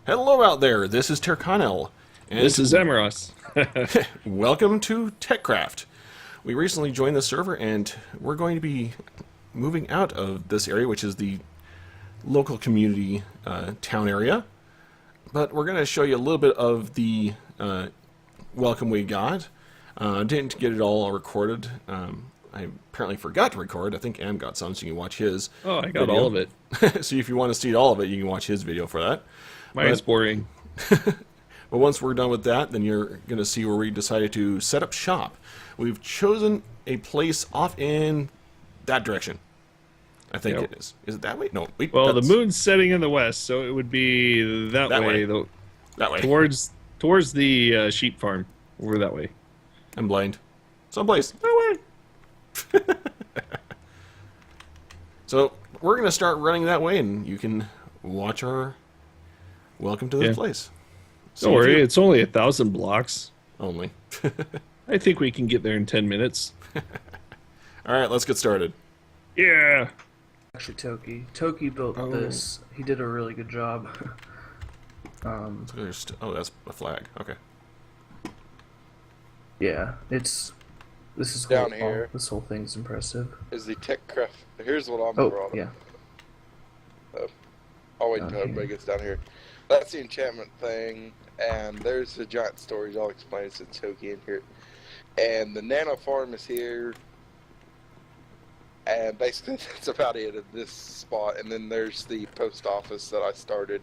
Hello out there, this is Terkanil. And This is Emeros. welcome to TechCraft. We recently joined the server and we're going to be moving out of this area, which is the local community town area. But we're going to show you a little bit of the welcome we got. Didn't get it all recorded. I apparently forgot to record. I think Am got some, so you can watch his Oh, I got video. all of it. So if you want to see all of it, you can watch his video for that. Mine's boring. But once we're done with that, then you're going to see where we decided to set up shop. We've chosen a place off in that direction. I think Yep. it is. Is it that way? No. Wait, Well, the that's moon's setting in the west, so it would be that way. that way. Towards the sheep farm. Over that way. I'm blind. Someplace. That way. So we're going to start running that way, and you can watch our welcome to this Yeah. place. Don't worry, it's only 1,000 blocks. Only. I think we can get there in 10 minutes. All right, let's get started. Yeah. Actually, Toki built this. He did a really good job. So oh, that's a flag. Okay. Yeah, this is Down here. This whole thing's impressive. Is the TechCraft. Here's what I'm Oh, brought yeah. I'll wait Down until everybody here. gets down here. That's the enchantment thing, and there's the giant storage. I'll explain it since Toki in here. And the nano farm is here. And basically that's about it at this spot. And then there's the post office that I started.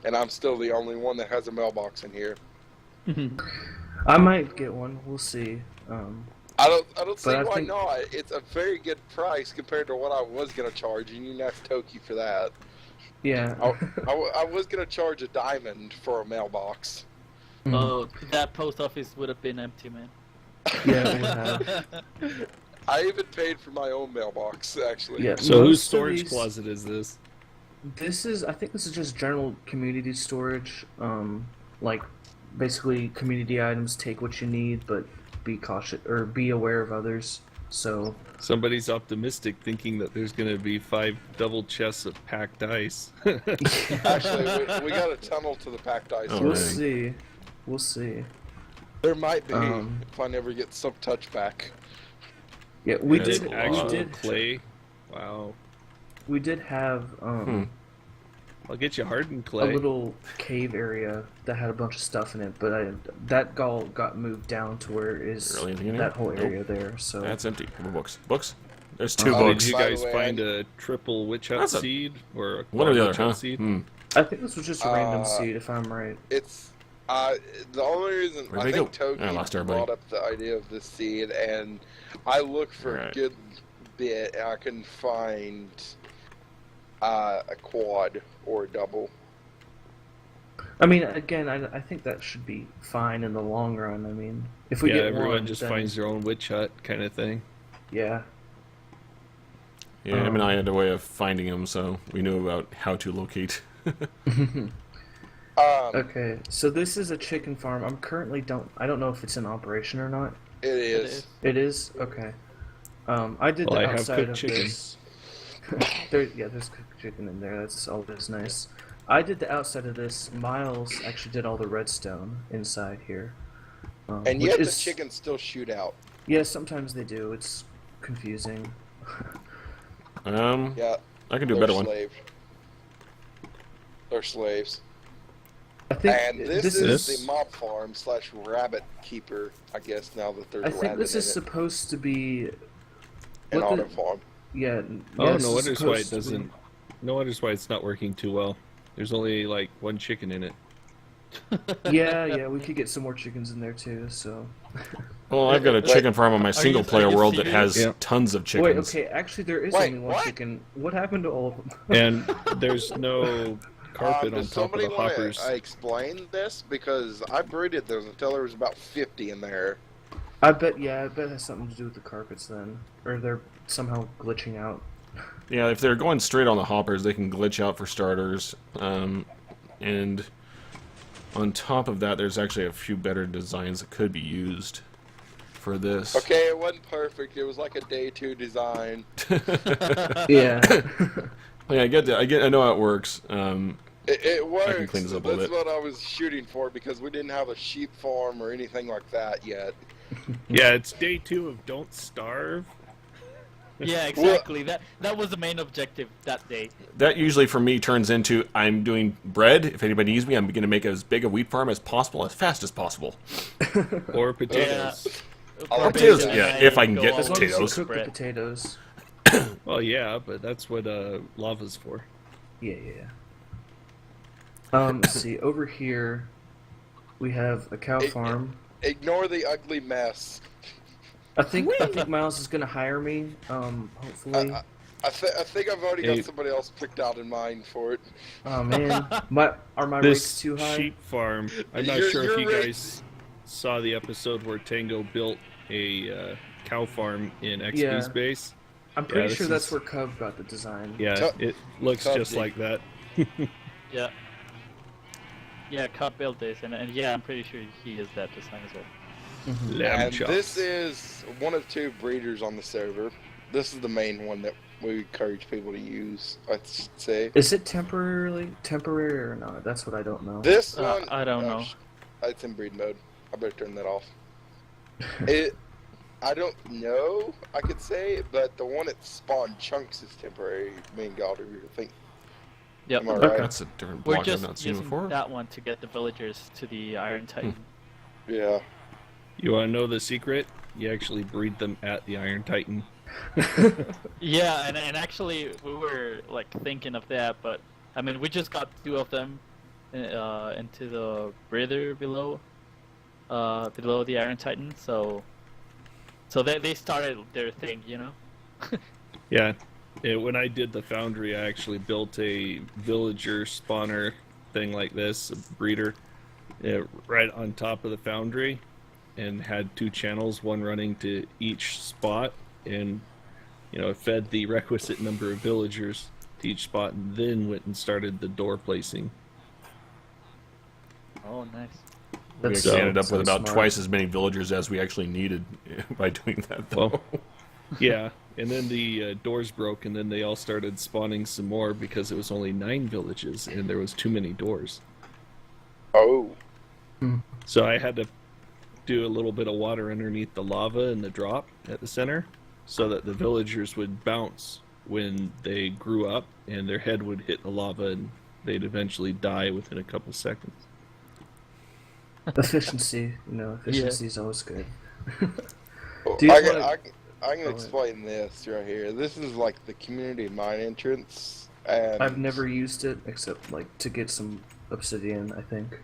And I'm still the only one that has a mailbox in here. I might get one. We'll see. I don't see But I why think- not. It's a very good price compared to what I was going to charge, and you can ask Toki for that. Yeah. I was going to charge a diamond for a mailbox. Oh, that post office would have been empty, man. Yeah, we have. I even paid for my own mailbox, actually. Yeah. So Most whose of storage these- closet is this? I think this is just general community storage. Like, basically community items, take what you need, but be cautious, or be aware of others. So, Somebody's optimistic, thinking that there's going to be 5 double chests of packed ice. Actually, we got a tunnel to the packed ice. Oh, we'll really? see. We'll see. There might be, Um, if I never get some touchback. Yeah, we Yeah, did. it's Actual We did. clay. Wow. We did have I'll get you hardened a clay. little cave area that had a bunch of stuff in it, but that all got moved down to where is Really anything in that here? whole Nope. area there. So That's empty. More books. Books? There's 2 Oh, Did books. you By the guys way, find a triple witch hut That's a- seed or a One or the other, quad witch hut huh? seed? I think this was just a random Uh, seed, if I'm right. It's the only reason Where'd I they think go? Toki I lost everybody. brought up the idea of this seed, and I looked for Right. a good bit, and I couldn't find a quad or a double. I mean, again, I think that should be fine in the long run. I mean, if we Yeah, get everyone one, just then, finds their own witch hut kind of thing. yeah. Yeah, him and I had a way of finding him, so we knew about how to locate. Okay, so this is a chicken farm. I don't know if it's in operation or not. It is. is. It is? Okay. I did Well, the I have outside cooked of chicken. this. There's cooked chicken in there. That's always nice. I did the outside of this. Miles actually did all the redstone inside here. And which yet is- the chickens still shoot out. Yeah, sometimes they do. It's confusing. Yeah, I can do a they're better one. slaves. They're slaves. I think And this is- is the mob farm slash rabbit keeper, I guess, now that there's I a think rabbit this in is it. supposed to be. An what the- auto farm. Yeah. Oh, yeah, this no is wonders why it supposed to be- doesn't. No wonders why it's not working too well. There's only like 1 chicken in it. Yeah, we could get some more chickens in there too. So. Well, I've got a chicken farm on my single player are you world that serious? has Yeah. tons of chickens. Wait, okay. Actually, there is Wait, only one what? chicken. What happened to all of them? And there's no carpet on Does top of somebody the want hoppers. to explain this? Because I brooded those until there was about 50 in there. I bet it has something to do with the carpets then, or they're somehow glitching out. Yeah, if they're going straight on the hoppers, they can glitch out for starters. And on top of that, there's actually a few better designs that could be used for this. Okay, it wasn't perfect. It was like a day 2 design. Yeah. Yeah, I get that. I know how it works. It works. I can clean this up a little That's bit. what I was shooting for because we didn't have a sheep farm or anything like that yet. Yeah, it's day 2 of Don't Starve. Yeah, exactly. That was the main objective that day. That usually for me turns into I'm doing bread. If anybody needs me, I'm going to make as big a wheat farm as possible, as fast as possible. Or potatoes. Or potatoes, And yeah, then if I can go get all As long as you potatoes. cook the bread. potatoes. Well, yeah, but that's what lava's for. Yeah. Let's see. Over here, we have a cow farm. Ignore the ugly mess. I think Miles is gonna hire me. Hopefully. I think I've already got Hey. somebody else picked out in mind for it. Oh man, are my rates This too high? sheep farm, I'm not Your- sure your if you rate- guys saw the episode where Tango built a cow farm in XP's Yeah. base. I'm pretty this sure that's is- where Cub got the design. Yeah, Cub- it looks Cub just did. like that. Yeah. Yeah, Cub built this, and yeah, I'm pretty sure he is that design as well. Lamb And chops. this is one of 2 breeders on the server. This is the main one that we encourage people to use, I'd say. Is it temporary or not? That's what I don't know. This one... I don't know. It's in breed mode. I better turn that off. I don't know, I could say, but the one that spawned chunks is temporary. Me and Galder, I think. Yep. Am I right? That's a different We're block I've just not seen using before. that one to get the villagers to the Iron Titan. Yeah. You want to know the secret? You actually breed them at the Iron Titan. Yeah, and actually we were like thinking of that, but I mean we just got 2 of them into the breather below the Iron Titan, so they started their thing, you know. Yeah. When I did the foundry, I actually built a villager spawner thing like this, a breeder, right on top of the foundry, and had 2 channels, one running to each spot, and it fed the requisite number of villagers to each spot, and then went and started the door placing. Oh, nice. We That's actually ended up with so about smart. twice as many villagers as we actually needed by doing that, though. Well, yeah, and then the doors broke, and then they all started spawning some more because it was only 9 villages, and there was too many doors. Oh. So I had to do a little bit of water underneath the lava and the drop at the center, so that the villagers would bounce when they grew up, and their head would hit the lava, and they'd eventually die within a couple seconds. Efficiency, efficiency is always good. Well, Do you I, wanna- can, I, can, I can ahead. explain this right here. This is like the community mine entrance. And I've never used it except like to get some obsidian, I think.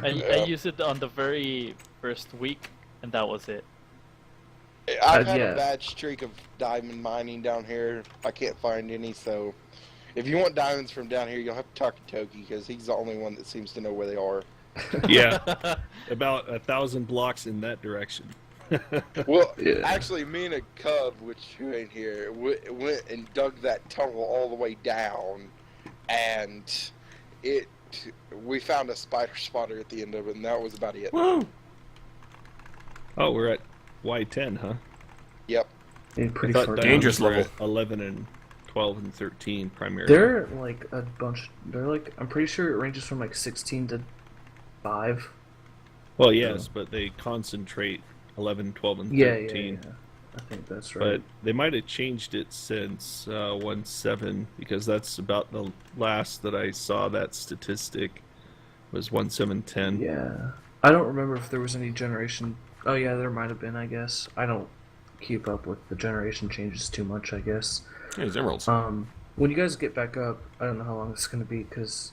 I used it on the very first week, and that was it. I've had yeah. a bad streak of diamond mining down here. I can't find any, so if you want diamonds from down here, you'll have to talk to Toki because he's the only one that seems to know where they are. Yeah, about 1,000 blocks in that direction. Well, Yeah. actually, me and a cub, which who ain't here, went and dug that tunnel all the way down, and we found a spider spotter at the end of it, and that was about it. Woo! Oh, we're at Y10, huh? Yep. They're pretty I thought far Dangerous down. diamonds were level. at 11 and 12 and 13 primarily. They're like a bunch. They're like I'm pretty sure it ranges from like 16 to 5. Well, yes, but they concentrate 11, 12, and Yeah, 13. yeah. I think that's But right. they might have changed it since 1.7, because that's about the last that I saw that statistic was 1.7.10. Yeah. I don't remember if there was any generation. Oh yeah, there might have been. I guess I don't keep up with the generation changes too much. I guess. Yeah, these emeralds. When you guys get back up, I don't know how long it's gonna be because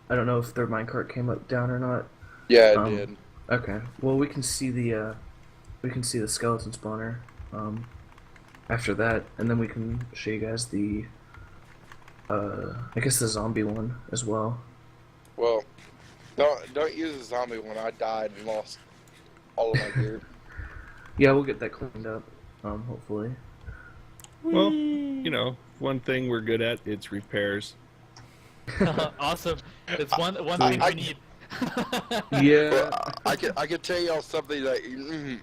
I don't know if their minecart came up down or not. Yeah, it Um, did. Okay. Well, we can see the skeleton spawner after that, and then we can show you guys the I guess the zombie one as well. Well, don't use the zombie one. I died and lost all of my gear. Yeah, we'll get that cleaned up. Hopefully. Well, one thing we're good at, it's repairs. Awesome. It's one thing we need. Yeah. Well, I could tell y'all something that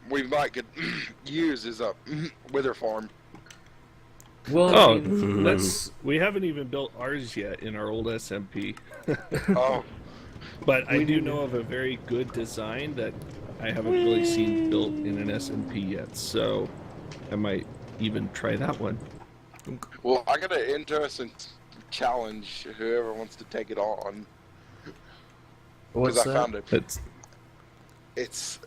we might could use is a wither farm. Well, Oh. I mean, let's. We haven't even built ours yet in our old SMP. Oh, But I We do need know of a very good design that I haven't really seen built in an SMP yet, so I might even try that one. well, I got an interesting challenge. Whoever wants to take it on, What's because I that? found it. It's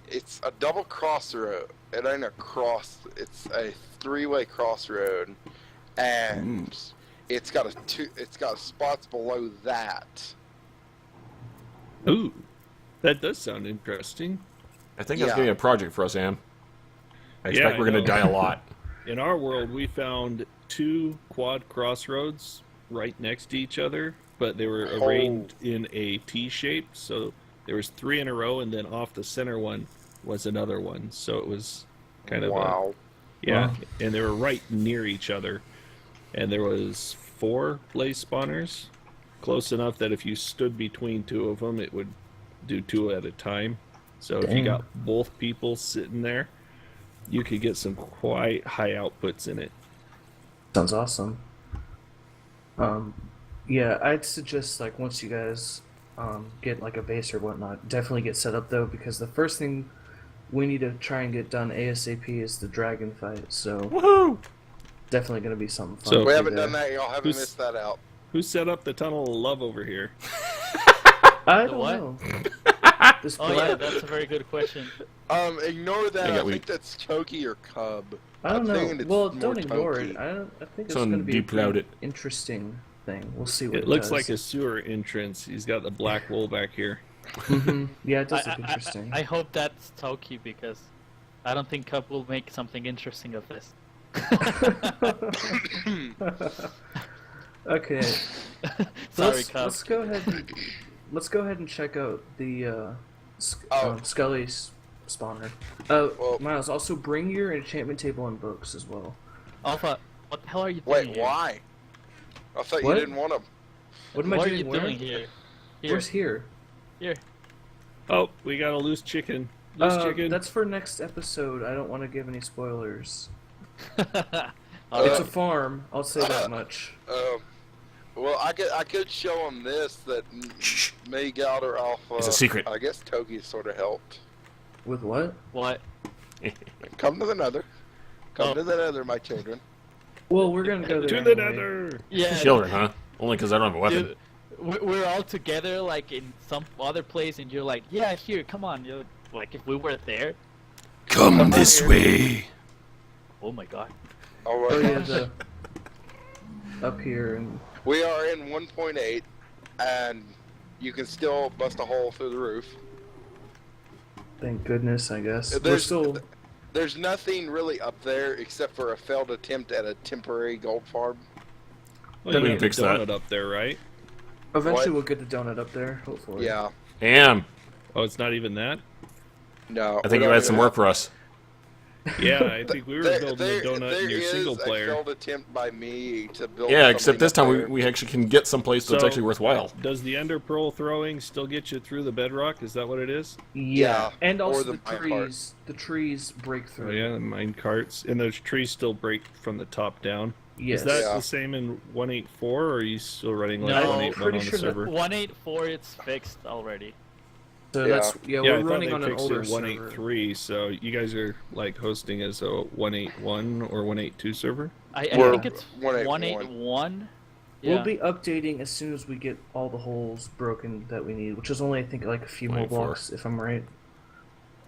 It's a double crossroad. It ain't a cross. It's a three-way crossroad, and it's got spots below that. ooh, that does sound interesting. I think that's Yeah. going to be a project for us, Am. I expect I we're going to know. die a lot. In our world, we found 2 quad crossroads right next to each other, but they were arranged in a T shape. So there was 3 in a row, and then off the center one was another one. So it was kind of Wow. yeah, Wow. and they were right near each other. And there was 4 blaze spawners, close enough that if you stood between 2 of them, it would do 2 at a time. So if you Dang. got both people sitting there, you could get some quite high outputs in it. Sounds awesome. Yeah, I'd suggest like once you guys get like a base or whatnot, definitely get set up though, because the first thing we need to try and get done ASAP is the dragon fight. So Woohoo! definitely gonna be something fun. So- to We do haven't there. done that. Y'all haven't Who's- missed that out. Who set up the tunnel of love over here? I The don't what? know. This Oh yeah, black- that's a very good question. Ignore that. Yeah, I we- think that's Toki or Cub. I don't I'm know. thinking it's Well, more don't ignore Toki. it. I think it's Someone going to be a deep cloud pretty it. interesting thing. We'll see what It looks does. like a sewer entrance. He's got the black wool back here. Mhm. Yeah, it does look I, interesting. I hope that's Toki because I don't think Cup will make something interesting of this. Okay. So Sorry, let's, Cup. let's go ahead. Let's go ahead and check out the Scully spawner. Well- Miles, also bring your enchantment table and books as well. Alpha, what the hell are you doing Wait, here? why? I thought What? you didn't want them. What am I What are doing? you Where? doing here? Where's here? Here. Oh, we got a loose chicken. Loose chicken. That's for next episode. I don't want to give any spoilers. All It's right. a farm. I'll say that much. Well, I could show them this that Shh. me, Galder, Alpha. It's a secret. I guess Toki sort of helped. With what? What? Come to the Nether. Come Oh. to the Nether, my children. Well, we're gonna go there. to the anyway. nether. Yeah. Children, huh? Only because I don't have a weapon. Dude, we're all together, like in some other place, and you're like, "Yeah, here, come on." You're like, if we were there, Come this way. oh my god. All Oh right. yeah, the up here and We are in 1.8, and you can still bust a hole through the roof. thank goodness, I guess. We're There's- still. There's nothing really up there except for a failed attempt at a temporary gold farm. Well, We you can got fix the that. donut up there, right? Eventually, What? we'll get the donut up there. Hopefully. Yeah. Am. Oh, it's not even that? No. I think you had some work for us. Yeah, I think we were building a donut there in your is single a player. failed attempt by me to build. Yeah, except something this up time there. we actually can get someplace that's So- actually worthwhile. Does the ender pearl throwing still get you through the bedrock? Is that what it is? Yeah. Yeah, And or also the the minecart. trees. The trees break Oh through. yeah, the mine carts. And those trees still break from the top down. Yes. Is that Yeah. the same in 1.8.4, or are you still running like No, 1.8.1 pretty on the sure that server? 184, it's fixed already. So Yeah. that's Yeah, I we're thought running they on an fixed older it server. 1.8.3, so you guys are like hosting as a 1.8.1 or 1.8.2 server? I We're think it's 181. 181. Yeah. We'll be updating as soon as we get all the holes broken that we need, which is only I think like a few more 24. blocks, if I'm right.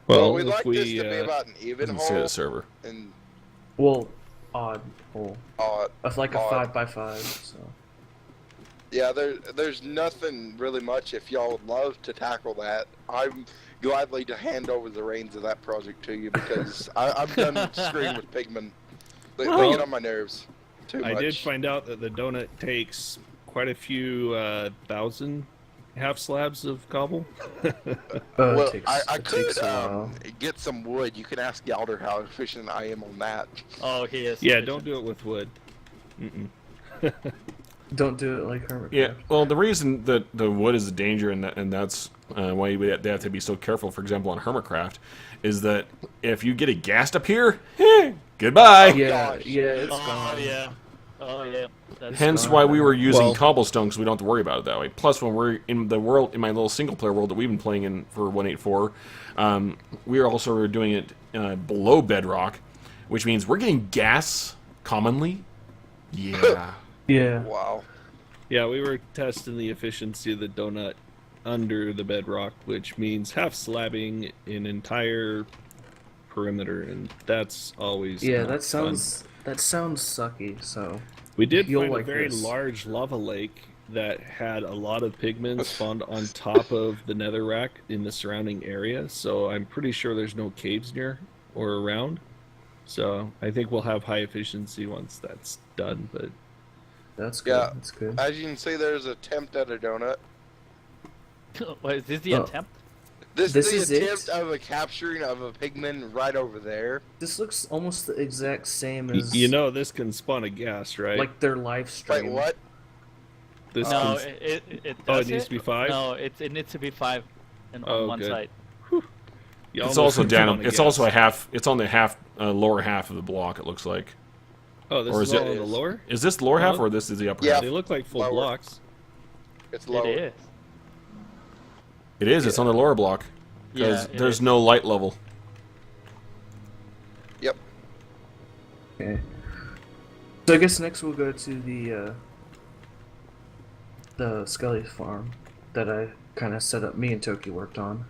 Well, we'd if like we, this to be about an even Doesn't say hole the server. and Well, odd hole. odd. Of like a Odd. 5x5. So. Yeah, there's nothing really much. If y'all would love to tackle that, I'm gladly to hand over the reins of that project to you because I'm done screwing with pigmen. They get on my nerves too much. I did find out that the donut takes quite a few thousand half slabs of cobble. Well, It takes, I it could takes a while. get some wood. You can ask Galder how efficient I am on that. Oh, he is. Yeah, efficient. don't do it with wood. Mm-mm. Don't do it like Hermit. Yeah, well, the reason that the wood is a danger and that's why they have to be so careful, for example, on Hermitcraft, is that if you get it gassed up here, goodbye. Yeah, gosh. yeah, it's Oh gone. yeah. Oh yeah. That's Hence gone. why we were using Well- cobblestone, because we don't have to worry about it that way. Plus, when we're in the world, in my little single-player world that we've been playing in for 1.8.4, we are also doing it below bedrock, which means we're getting gas commonly. Yeah. Yeah. Wow. Yeah, we were testing the efficiency of the donut under the bedrock, which means half slabbing an entire perimeter, and that's always Yeah, not that fun. sounds sucky. So We did you'll find like a very this. large lava lake that had a lot of pigmen spawned on top of the netherrack in the surrounding area, so I'm pretty sure there's no caves near or around. So I think we'll have high efficiency once that's done, but that's good. Yeah. That's good. As you can see, there's an attempt at a donut. What, is this the Oh. attempt? This This is is the it? attempt of a capturing of a pigman right over there. This looks almost the exact same y- as you know this can spawn a gas, right? like their live stream. Wait, what? This No, can... it Oh, it does needs to be 5? No, it needs to be 5 on Oh, one good. side. You It's almost also can down. spawn a It's gas. also a half. It's on the half lower half of the block. It looks like. Oh, this or is is all it- on the lower? Is this the lower half No. or this is the upper Yeah. half? They look like full Lower. blocks. It's low. It is. It is. It's on the lower block because Yeah, it there's is. no light level. Yep. Okay. So I guess next we'll go to the Scully farm that I kind of set up. Me and Toki worked on.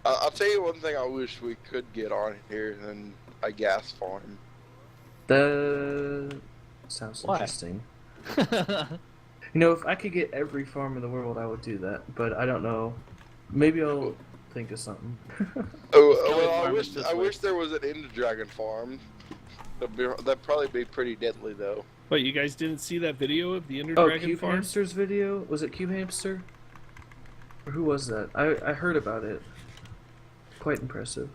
I'll tell you one thing I wish we could get on here, than a gas farm. That sounds Why? interesting. You know, if I could get every farm in the world, I would do that. But I don't know. Maybe I'll think of something. Oh, Scully well, farm is this I way. wish there was an Ender Dragon farm. That'd probably be pretty deadly, though. But you guys didn't see that video of the Ender Oh, Dragon Cube farm? Hamster's video? Was it Cube Hamster? Or who was that? I heard about it. Quite impressive.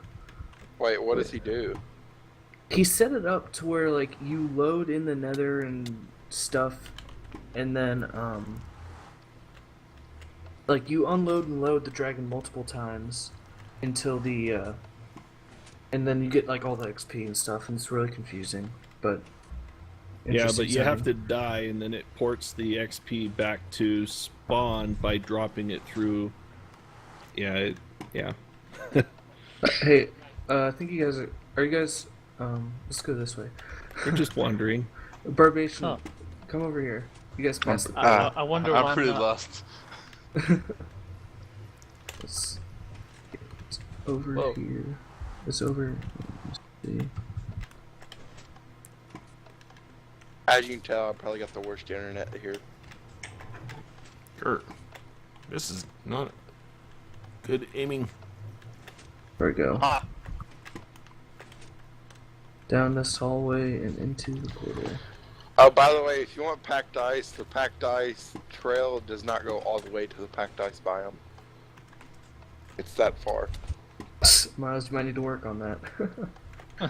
Wait, what does he do? He set it up to where like you load in the nether and stuff, and then like you unload and load the dragon multiple times until the and then you get like all the XP and stuff, and it's really confusing, but Yeah, but interesting you have to setting. die, and then it ports the XP back to spawn by dropping it through. Yeah, yeah. Hey, I think you guys are you guys let's go this way. We're just wandering. Barbation, Oh. come over here. You guys pass the I wonder why I'm pretty not. lost. It's over Whoa. here. It's over. Let's see. As you can tell, I probably got the worst internet here. Kurt, this is not good aiming. There we go. Ah, Down this hallway and into the portal. Oh, by the way, if you want packed ice, the packed ice trail does not go all the way to the packed ice biome. It's that far. Miles, you might need to work on that.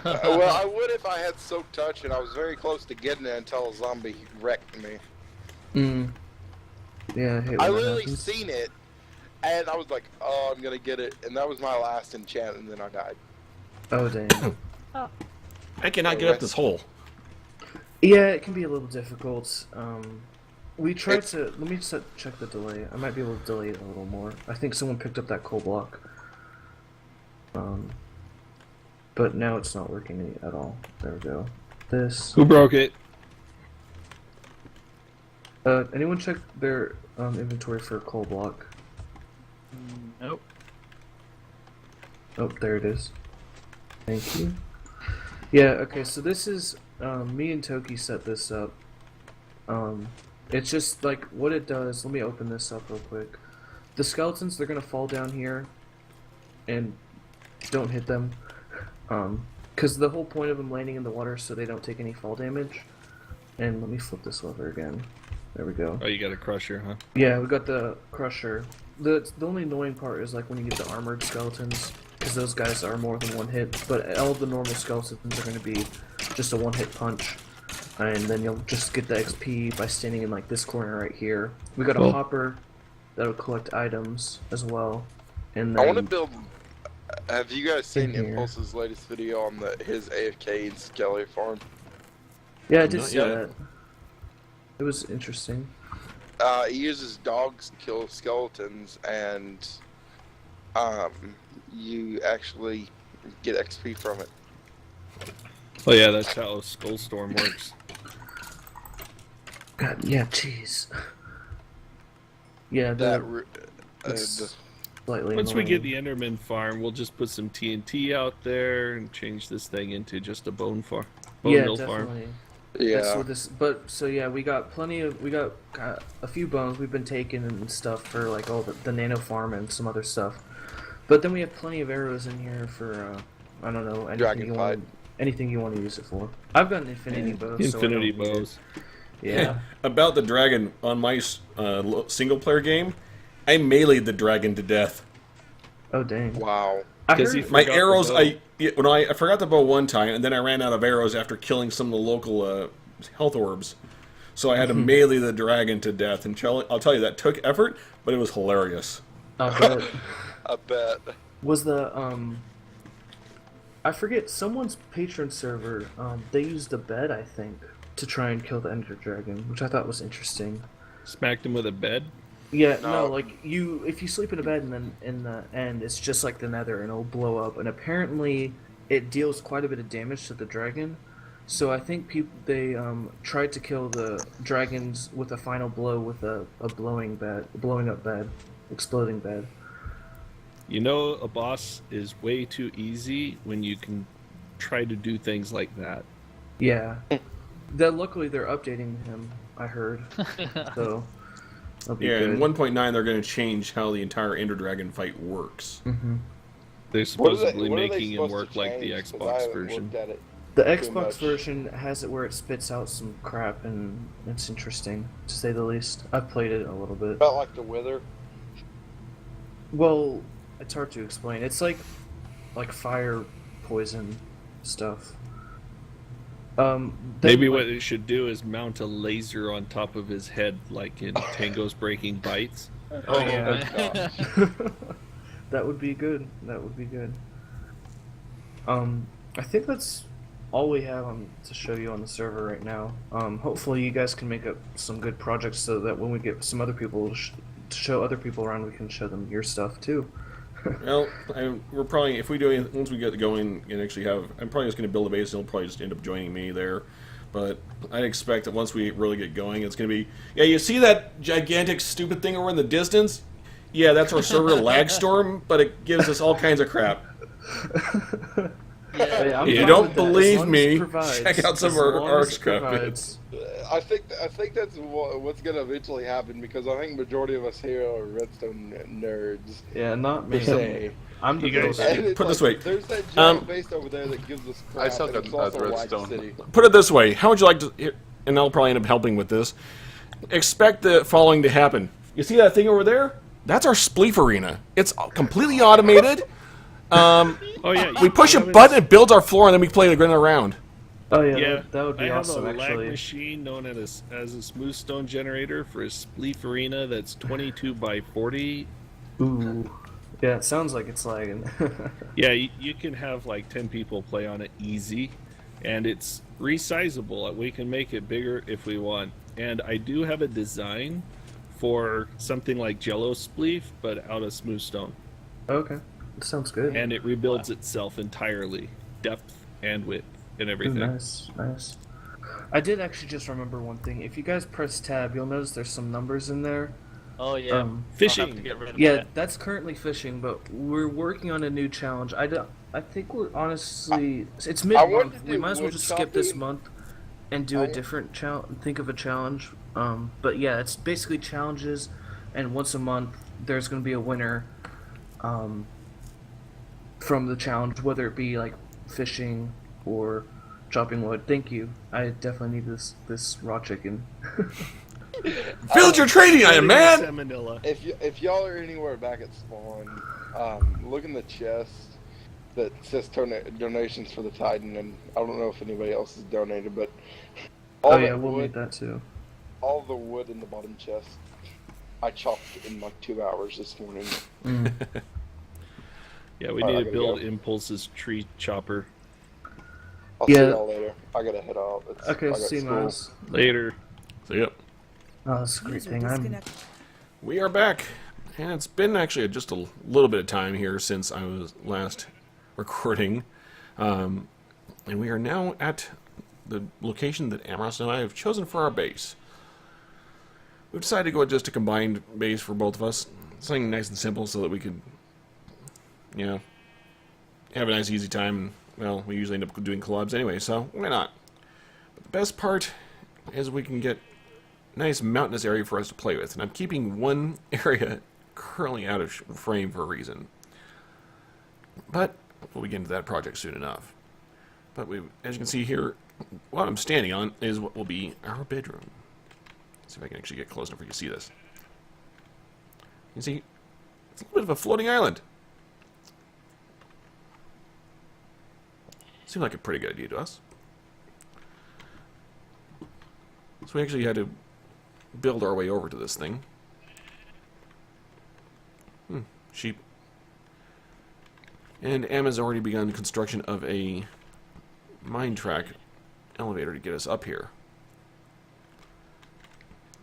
Well, I would if I had soak touch, and I was very close to getting it until a zombie wrecked me. Yeah, I hate when I that literally happens. seen it, and I was like, "Oh, I'm gonna get it," and that was my last enchant, and then I died. Oh dang. I cannot get up this hole. Yeah, it can be a little difficult. We tried It's- to. Let me just check the delay. I might be able to delay it a little more. I think someone picked up that coal block. But now it's not working at all. There we go. This. Who broke it? Anyone check their inventory for a coal block? nope. Oh, there it is. Thank you. Yeah, okay, so this is, me and Toki set this up. It's just, like, what it does, let me open this up real quick. The skeletons, they're gonna fall down here, and don't hit them. Because the whole point of them landing in the water is so they don't take any fall damage. And let me flip this over again. There we go. Oh, you got a crusher, huh? Yeah, we got the crusher. The only annoying part is like when you get the armored skeletons, because those guys are more than one hit. But all the normal skeletons are going to be just a one-hit punch, and then you'll just get the XP by standing in like this corner right here. We got a Cool. hopper that'll collect items as well. And I then, want to build. Have you guys seen in here. Impulse's latest video on his AFK and Skelly farm? Yeah, I did Not see yet. that. It was interesting. He uses dogs to kill skeletons, and you actually get XP from it. Oh yeah, that's how Skullstorm works. God, yeah, jeez. Yeah, That that's slightly Once we annoying. get the Enderman farm, we'll just put some TNT out there and change this thing into just a bone Yeah, mill farm. definitely. That's yeah. what this. But so yeah, we got a few bones we've been taking and stuff for like all the nano farm and some other stuff. But then we have plenty of arrows in here for I don't know, anything you want to use it for. I've got an infinity bow. Infinity so I don't need bows. it. Yeah. About the dragon, on my single player game, I meleeed the dragon to death. Oh dang. Wow. I Because heard, he My Forgot the arrows, bow. I forgot the bow one time, and then I ran out of arrows after killing some of the local health orbs. So I had to melee the dragon to death, and I'll tell you, that took effort, but it was hilarious. I bet. I bet. Was the I forget someone's patron server. They used a bed, I think, to try and kill the Ender Dragon, which I thought was interesting. Smacked him with a bed. Yeah, No. no, like if you sleep in a bed and then in the end it's just like the Nether and it'll blow up, and apparently it deals quite a bit of damage to the dragon. So I think they tried to kill the dragons with a final blow with a blowing up bed, exploding bed. You know, a boss is way too easy when you can try to do things like that. Yeah, luckily they're updating him. I heard, so that'll be Yeah, good. in 1.9 they're going to change how the entire Ender Dragon fight works. They're What are they- supposedly what are they making him supposed work to like the change? 'Cause I Xbox haven't version. looked at it. The too Xbox much. version has it where it spits out some crap, and it's interesting to say the least. I've played it a little bit. About like the Wither. Well, it's hard to explain. It's like fire, poison stuff. Maybe what they should do is mount a laser on top of his head, like in Tango's Breaking Bites. Oh yeah, gosh. that would be good. That would be good. I think that's all we have to show you on the server right now. Hopefully you guys can make up some good projects so that when we get some other people to show other people around, we can show them your stuff too. Well, we're probably, if we do it, once we get going and actually I'm probably just going to build a base, and he'll probably just end up joining me there. But I expect that once we really get going, it's going to be, yeah, you see that gigantic stupid thing over in the distance? Yeah, that's our server lag storm, but it gives us all kinds of crap. Hey, I'm If you fine don't with that, as believe long as me, it provides. check out some As of our long ARC as it scrap provides. I think that's what's gonna eventually happen, because I think majority of us here are Redstone nerds. Yeah, not me. Per se. I'm the You guys- builder. And it's Put it this way, there's that giant base over there that gives us crap. I suck and at it's also a large Redstone. city. Put it this way, how would you like to, and I'll probably end up helping with this, expect the following to happen. You see that thing over there? That's our spleef arena. It's completely automated. Oh yeah, We push a button, it builds our floor, and then we play the ground around. Oh yeah, Yeah, that would be I have awesome. a lag Actually, machine known as a smooth stone generator for a spleef arena that's 22 by 40. ooh, yeah, it sounds like it's lagging. Yeah, you can have like 10 people play on it easy, and it's resizable. We can make it bigger if we want. And I do have a design for something like Jello spleef, but out of smooth stone, Okay, that sounds good. and it rebuilds itself entirely, depth and width and Ooh, everything. nice, nice. I did actually just remember one thing. If you guys press tab, you'll notice there's some numbers in there. Oh yeah. Um, I'll have to Fishing. get rid of Yeah, that. that's currently fishing, but we're working on a new challenge. I think we're honestly, it's wanted mid-month. to We do might as well wood just skip this chopping. month and do a different challenge. Think of a challenge. But yeah, it's basically challenges, and once a month there's going to be a winner. From the challenge, whether it be like fishing or chopping wood. Thank you. I definitely need this raw chicken. Villager trading item, man! Salmonella. If y'all are anywhere back at spawn, look in the chest that says donations for the Titan, and I don't know if anybody else has donated, but all Oh that yeah, we'll wood, need that too. all the wood in the bottom chest, I chopped in like 2 hours this morning. Yeah, we Alright, need I to gotta build go. Impulse's tree chopper. I'll see Yeah. y'all later. I gotta head out. I Okay, got see you, school. Miles. Later. So yep, Oh, that's a great User thing. I'm disconnect. we are back, and it's been actually just a little bit of time here since I was last recording, and we are now at the location that Amros and I have chosen for our base. We've decided to go with just a combined base for both of us, something nice and simple, so that we could, you know, have a nice easy time. Well, we usually end up doing collabs anyway, so why not? But the best part is we can get a nice mountainous area for us to play with, and I'm keeping one area currently out of frame for a reason. But we'll get into that project soon enough. But as you can see here, what I'm standing on is what will be our bedroom. Let's see if I can actually get close enough for you to see this. You see, it's a little bit of a floating island. Seemed like a pretty good idea to us. So we actually had to build our way over to this thing. Sheep. And Emma's already begun construction of a mine track elevator to get us up here.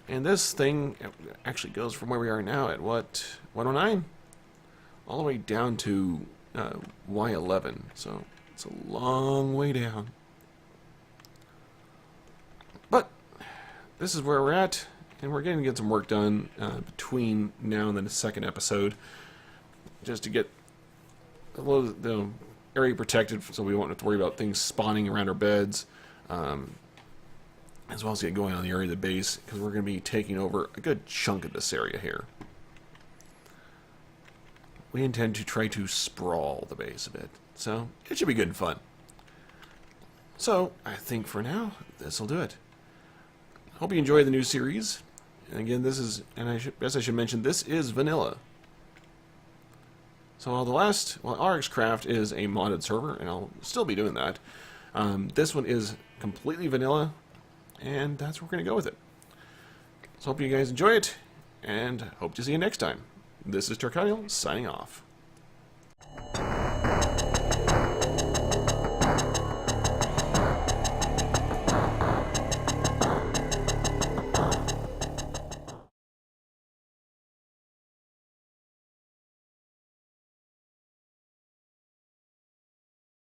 And this thing actually goes from where we are now at what, 109? All the way down to Y11. So it's a long way down. But this is where we're at, and we're going to get some work done between now and the second episode, just to get a little the area protected, so we won't have to worry about things spawning around our beds, as well as get going on the area of the base, because we're going to be taking over a good chunk of this area here. We intend to try to sprawl the base a bit, so it should be good and fun. So I think for now this will do it. Hope you enjoy the new series. And again, this is, and as I should mention, this is vanilla. So RxCraft is a modded server, and I'll still be doing that. This one is completely vanilla, and that's where we're going to go with it. So hope you guys enjoy it, and hope to see you next time. This is Terkanil, signing off.